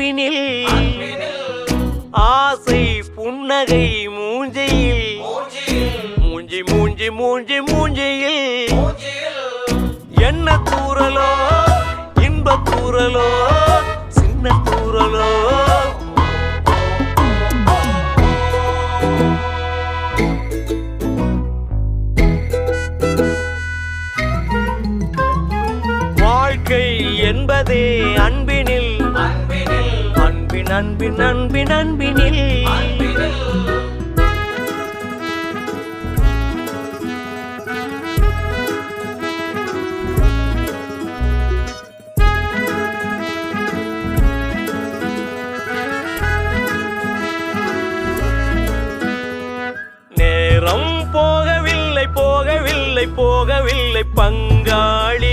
அன்பினில் ஆசை புன்னகை மூஞ்சையில் மூஞ்சி மூஞ்சி மூஞ்சி மூஞ்சியில் என்ன தூரலோ இன்ப தூரலோ சின்ன தூரலோ வாழ்க்கை என்பதே அன்பினில் அன்பின் அன்பின் அன்பின் அன்பினில் நேரம் போகவில்லை போகவில்லை போகவில்லை பங்காளி